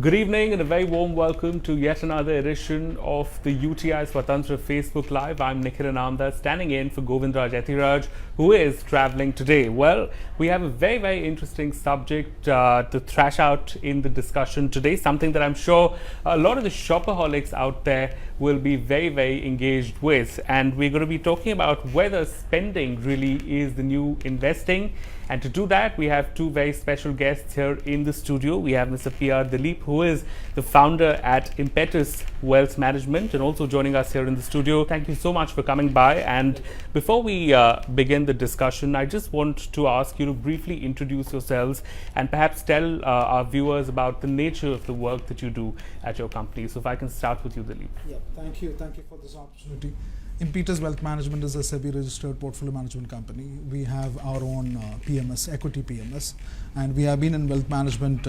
Good evening and a very warm welcome to yet another edition of the UTI Swatantra Facebook Live. I'm Nikhil Ananda, standing in for Govindraj Etiraj, who is traveling today. Well, we have a very interesting subject to thrash out in the discussion today, something that I'm sure a lot of the shopaholics out there will be very engaged with. And we're going to be talking about whether spending really is the new investing. And to do that, we have two very special guests here in the studio. We have Mr. PR Dilip, who is the founder at Impetus Wealth Management, and also joining us here in the studio. Thank you so much for coming by. And before we begin the discussion, I just want to ask you to briefly introduce yourselves and perhaps tell our viewers about the nature of the work that you do at your company. So if I can start with you, Dilip. Yeah, thank you for this opportunity. Impetus Wealth Management is a SEBI-registered portfolio management company. We have our own PMS, equity PMS, and we have been in wealth management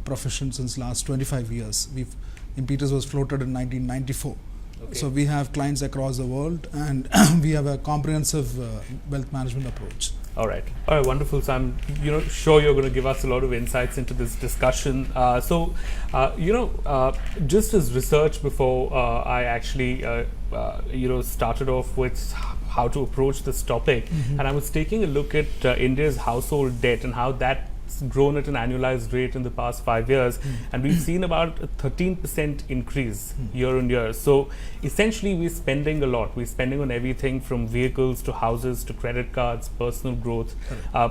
profession since last 25 years. Impetus was floated in 1994. Okay. So we have clients across the world, and we have a comprehensive wealth management approach. All right, wonderful. So I'm, sure you're going to give us a lot of insights into this discussion. Just as research before I actually, started off with how to approach this topic, and I was taking a look at India's household debt and how that's grown at an annualized rate in the past 5 years, and we've seen about a 13% increase year on year. So essentially we're spending a lot. We're spending on everything from vehicles to houses to credit cards, personal growth,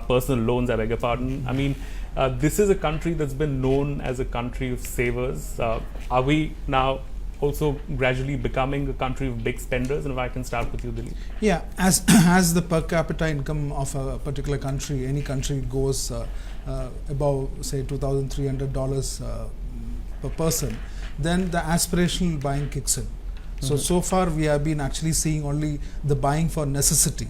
personal loans, I beg your pardon. I mean, this is a country that's been known as a country of savers. Are we now also gradually becoming a country of big spenders? And if I can start with you, Dilip. Yeah, as the per capita income of a particular country, any country goes above, say, $2,300 per person, then the aspirational buying kicks in. So far we have been actually seeing only the buying for necessity.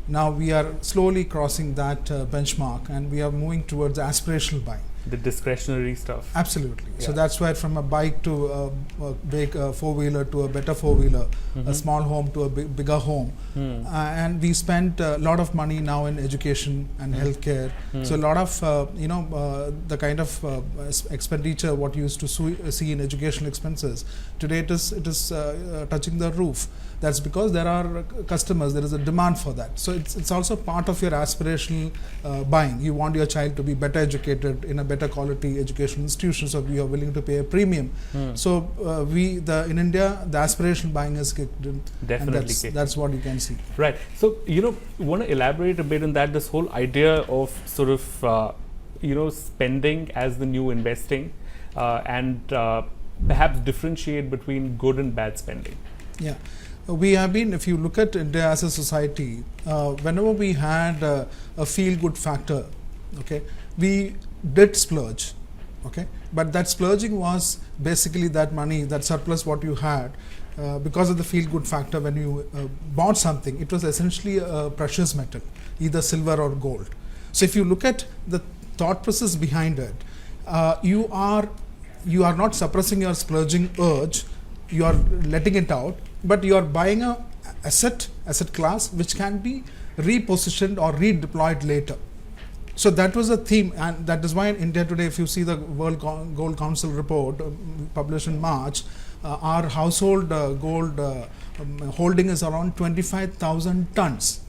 Now we are slowly crossing that benchmark, and we are moving towards aspirational buying. The discretionary stuff. Absolutely. Yeah. So that's why from a bike to a big four-wheeler to a better four-wheeler, a small home to a bigger home. And we spent a lot of money now in education and healthcare. So a lot of, the kind of expenditure what you used to see in educational expenses, today it is touching the roof. That's because there are customers, there is a demand for that. So it's also part of your aspirational buying. You want your child to be better educated in a better quality education institution, so we are willing to pay a premium. So in India, the aspirational buying is kicked in. Definitely. And that's what you can see. Right. So, want to elaborate a bit on that, this whole idea of sort of, spending as the new investing, and perhaps differentiate between good and bad spending. Yeah. We have been, if you look at India as a society, whenever we had a feel-good factor, okay, we did splurge, okay, but that splurging was basically that money, that surplus what you had, because of the feel-good factor. When you bought something, it was essentially a precious metal, either silver or gold. So if you look at the thought process behind it, you are not suppressing your splurging urge, you are letting it out, but you are buying a asset class which can be repositioned or redeployed later. So that was a theme, and that is why in India today, if you see the World Gold Council report published in March, our household gold holding is around 25,000 tons,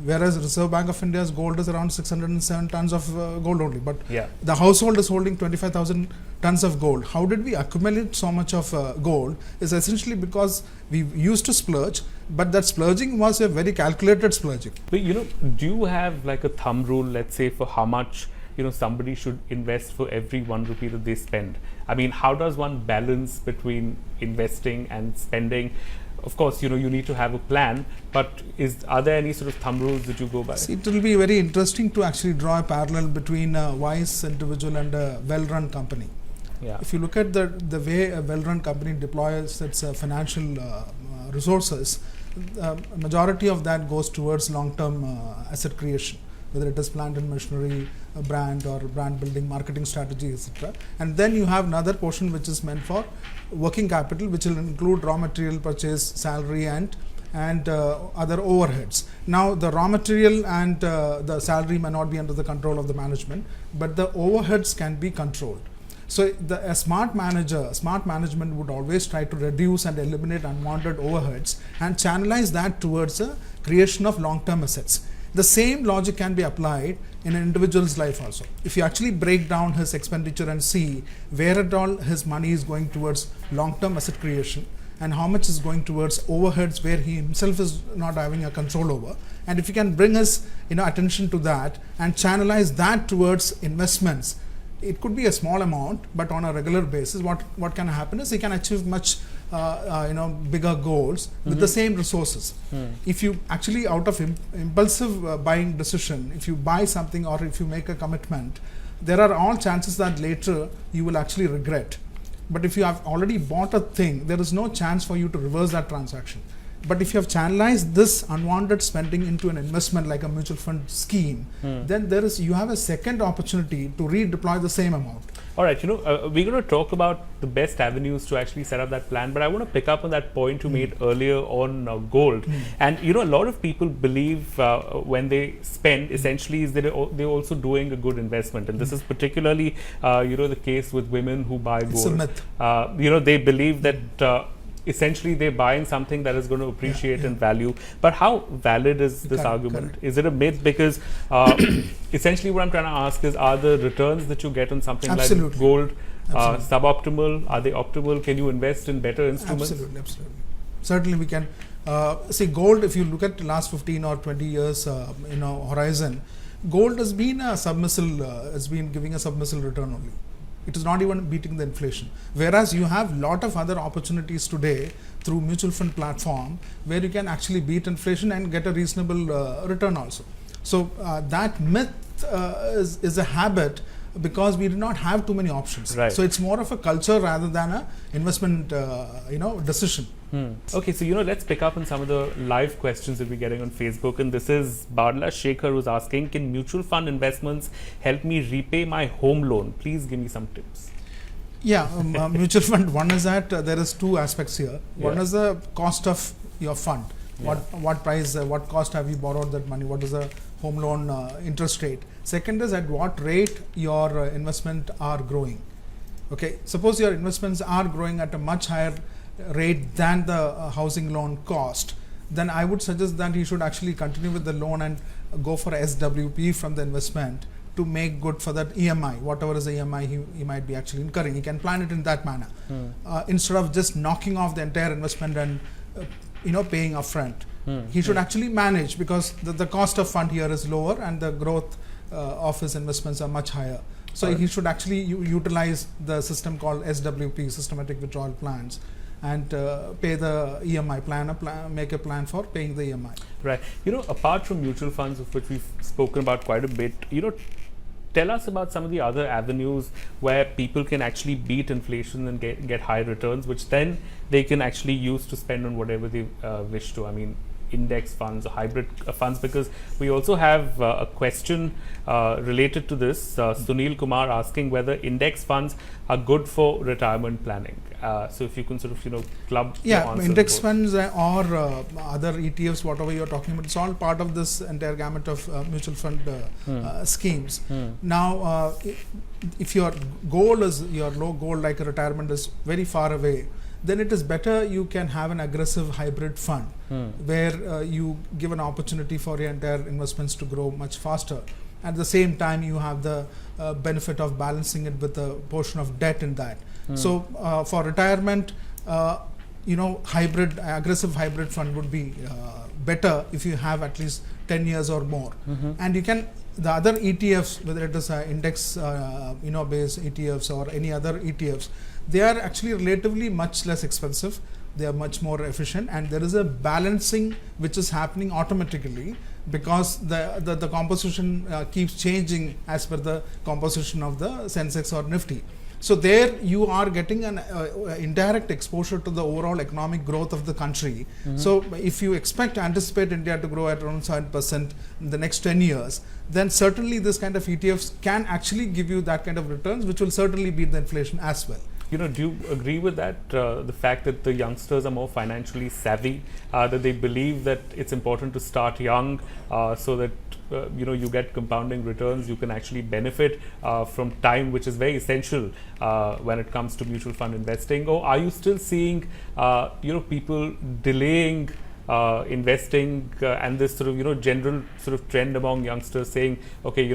whereas Reserve Bank of India's gold is around 607 tons of gold only. But the household is holding 25,000 tons of gold. How did we accumulate so much of gold? Is essentially because we used to splurge, but that splurging was a very calculated splurging. But do you have like a thumb rule, let's say, for how much somebody should invest for every 1 rupee that they spend? I mean, how does one balance between investing and spending? Of course, you need to have a plan, but are there any sort of thumb rules that you go by? See, it will be very interesting to actually draw a parallel between a wise individual and a well-run company. Yeah. If you look at the way a well-run company deploys its financial resources, majority of that goes towards long-term asset creation, whether it is plant and machinery, a brand or brand building, marketing strategy, etc. And then you have another portion which is meant for working capital, which will include raw material purchase, salary, and other overheads. Now the raw material and the salary may not be under the control of the management, but the overheads can be controlled. So a smart management would always try to reduce and eliminate unwanted overheads and channelize that towards the creation of long-term assets. The same logic can be applied in an individual's life also. If you actually break down his expenditure and see where at all his money is going towards long-term asset creation and how much is going towards overheads where he himself is not having a control over, and if you can bring his attention to that and channelize that towards investments, it could be a small amount, but on a regular basis, what can happen is he can achieve much bigger goals with the same resources. If you actually out of impulsive buying decision, if you buy something or if you make a commitment, there are all chances that later you will actually regret. But if you have already bought a thing, there is no chance for you to reverse that transaction. But if you have channelized this unwanted spending into an investment like a mutual fund scheme, then you have a second opportunity to redeploy the same amount. All right, we're going to talk about the best avenues to actually set up that plan, but I want to pick up on that point you made earlier on gold. And a lot of people believe when they spend, essentially is that they're also doing a good investment, and this is particularly the case with women who buy gold. It's a myth. They believe that essentially they're buying something that is going to appreciate in value. But how valid is this argument? Correct. Is it a myth? Because essentially what I'm trying to ask is, are the returns that you get on something like gold suboptimal? Are they optimal? Can you invest in better instruments? Absolutely. Certainly we can. See, gold, if you look at the last 15 or 20 years horizon, gold has been a submissile, has been giving a submissile return only. It is not even beating the inflation. Whereas you have lot of other opportunities today through mutual fund platform where you can actually beat inflation and get a reasonable return also. So that myth is a habit because we do not have too many options. Right. So it's more of a culture rather than a investment decision. Okay, so let's pick up on some of the live questions that we're getting on Facebook, and this is Badla Shekhar who's asking, can mutual fund investments help me repay my home loan? Please give me some tips. Yeah, mutual fund, one is that there is two aspects here. One is the cost of your fund. What price, what cost have you borrowed that money? What is the home loan interest rate? Second is at what rate your investment are growing. Okay, suppose your investments are growing at a much higher rate than the housing loan cost, then I would suggest that you should actually continue with the loan and go for SWP from the investment to make good for that EMI, whatever is the EMI he might be actually incurring. He can plan it in that manner instead of just knocking off the entire investment and paying upfront. He should actually manage, because the cost of fund here is lower and the growth of his investments are much higher. So he should actually utilize the system called SWP, systematic withdrawal plans, and pay the EMI plan, make a plan for paying the EMI. Right. Apart from mutual funds, of which we've spoken about quite a bit, tell us about some of the other avenues where people can actually beat inflation and get high returns, which then they can actually use to spend on whatever they wish to. I mean, index funds or hybrid funds, because we also have a question related to this. Sunil Kumar asking whether index funds are good for retirement planning. So if you can sort of club index funds or other ETFs, whatever you're talking about, it's all part of this entire gamut of mutual fund schemes. Now if your goal is your low goal, like a retirement is very far away, then it is better you can have an aggressive hybrid fund where you give an opportunity for your entire investments to grow much faster. At the same time, you have the benefit of balancing it with a portion of debt in that. So for retirement, aggressive hybrid fund would be better if you have at least 10 years or more. And you can, the other ETFs, whether it is index based ETFs or any other ETFs, they are actually relatively much less expensive. They are much more efficient, and there is a balancing which is happening automatically, because the composition keeps changing as per the composition of the Sensex or Nifty. So there you are getting an indirect exposure to the overall economic growth of the country. So if you anticipate India to grow at around 7% in the next 10 years, then certainly this kind of ETFs can actually give you that kind of returns, which will certainly beat the inflation as well. Do you agree with that? The fact that the youngsters are more financially savvy, that they believe that it's important to start young, so that you get compounding returns. You can actually benefit from time, which is very essential when it comes to mutual fund investing. Or are you still seeing people delaying investing, and this sort of general sort of trend among youngsters saying, okay,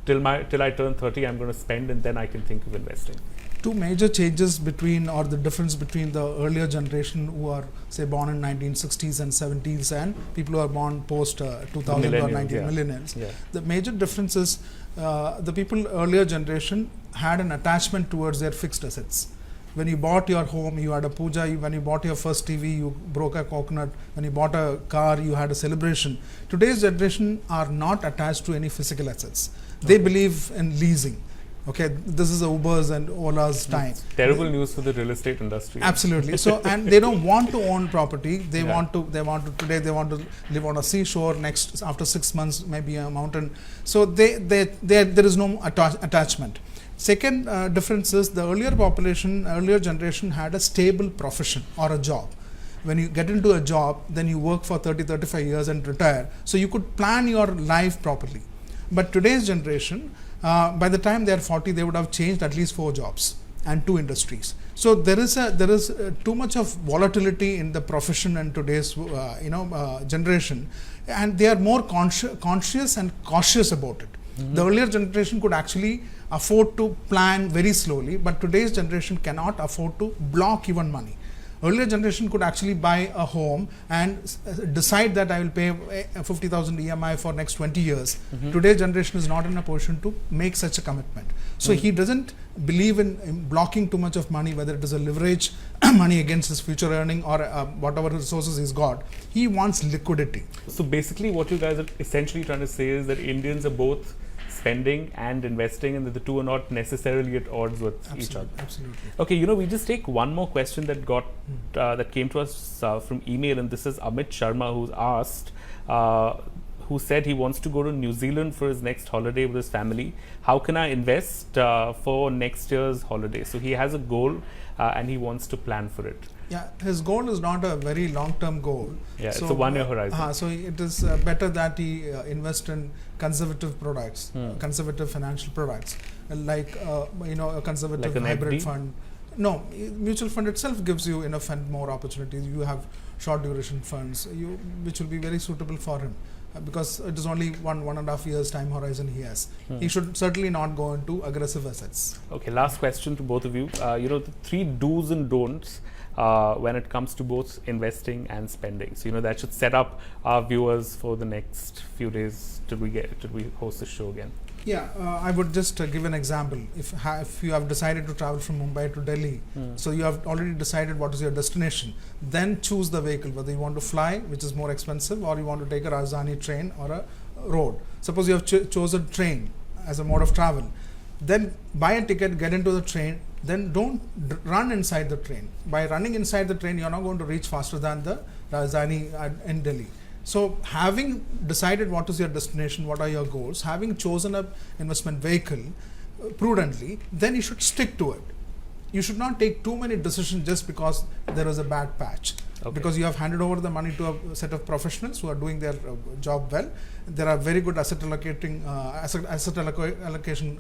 till I turn 30, I'm going to spend, and then I can think of investing? Two major changes between, or the difference between the earlier generation who are say born in 1960s and 70s and people who are born post 2000 or 19 millennials. Yeah. The major difference is the people earlier generation had an attachment towards their fixed assets. When you bought your home, you had a puja. When you bought your first TV, you broke a coconut. When you bought a car, you had a celebration. Today's generation are not attached to any physical assets. They believe in leasing. Okay, this is Uber's and Ola's time. It's terrible news for the real estate industry. Absolutely. So, and they don't want to own property. They want to live on a seashore. After 6 months, maybe a mountain. So there is no attachment. Second difference is the earlier generation had a stable profession or a job. When you get into a job, then you work for 30-35 years and retire. So you could plan your life properly. But today's generation, by the time they are 40, they would have changed at least 4 jobs and 2 industries. So there is too much of volatility in the profession in today's generation, and they are more conscious and cautious about it. Mm-hmm. The earlier generation could actually afford to plan very slowly, but today's generation cannot afford to block even money. Earlier generation could actually buy a home and decide that I will pay 50,000 EMI for next 20 years. Mm-hmm. Today's generation is not in a position to make such a commitment. So he doesn't believe in blocking too much of money, whether it is a leverage money against his future earning or whatever resources he's got. He wants liquidity. So basically what you guys are essentially trying to say is that Indians are both spending and investing, and that the two are not necessarily at odds with each other. Absolutely. Okay, we just take one more question that that came to us from email, and this is Amit Sharma, who's asked, who said he wants to go to New Zealand for his next holiday with his family. How can I invest for next year's holiday? So he has a goal and he wants to plan for it. Yeah, his goal is not a very long-term goal. Yeah, so, it's a one-year horizon. So it is better that he invest in conservative products, conservative financial products, like a conservative like hybrid FD? fund. No, mutual fund itself gives you enough and more opportunities. You have short duration funds, which will be very suitable for him. Because it is only 1.5 years time horizon he has. He should certainly not go into aggressive assets. Okay, last question to both of you. The 3 do's and don'ts when it comes to both investing and spending. So that should set up our viewers for the next few days till we host the show again. Yeah, I would just give an example. If you have decided to travel from Mumbai to Delhi, so you have already decided what is your destination, then choose the vehicle, whether you want to fly, which is more expensive, or you want to take a Rajdhani train or a road. Suppose you have chosen train as a mode of travel, then buy a ticket, get into the train, then don't run inside the train. By running inside the train, you are not going to reach faster than the Rajdhani in Delhi. So having decided what is your destination, what are your goals, having chosen an investment vehicle prudently, then you should stick to it. You should not take too many decisions just because there is a bad patch. Okay. Because you have handed over the money to a set of professionals who are doing their job well. There are very good asset allocation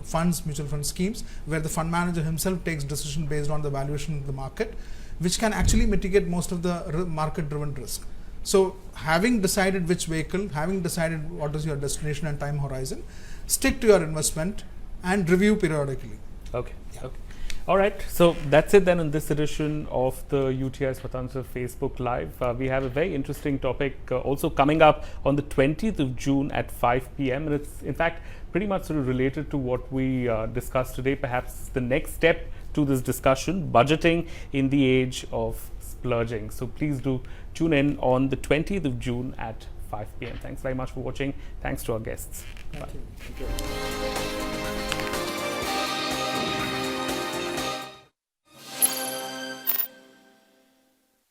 funds, mutual fund schemes, where the fund manager himself takes decision based on the valuation of the market, which can actually mitigate most of the market-driven risk. So having decided which vehicle, having decided what is your destination and time horizon, stick to your investment and review periodically. Okay. Yeah. Okay. All right. So that's it then in this edition of the UTI Swatantra Facebook Live. We have a very interesting topic also coming up on the 20th of June at 5 p.m. And it's in fact pretty much sort of related to what we discussed today. Perhaps the next step to this discussion, budgeting in the age of splurging. So please do tune in on the 20th of June at 5 p.m. Thanks very much for watching. Thanks to our guests. Thank you.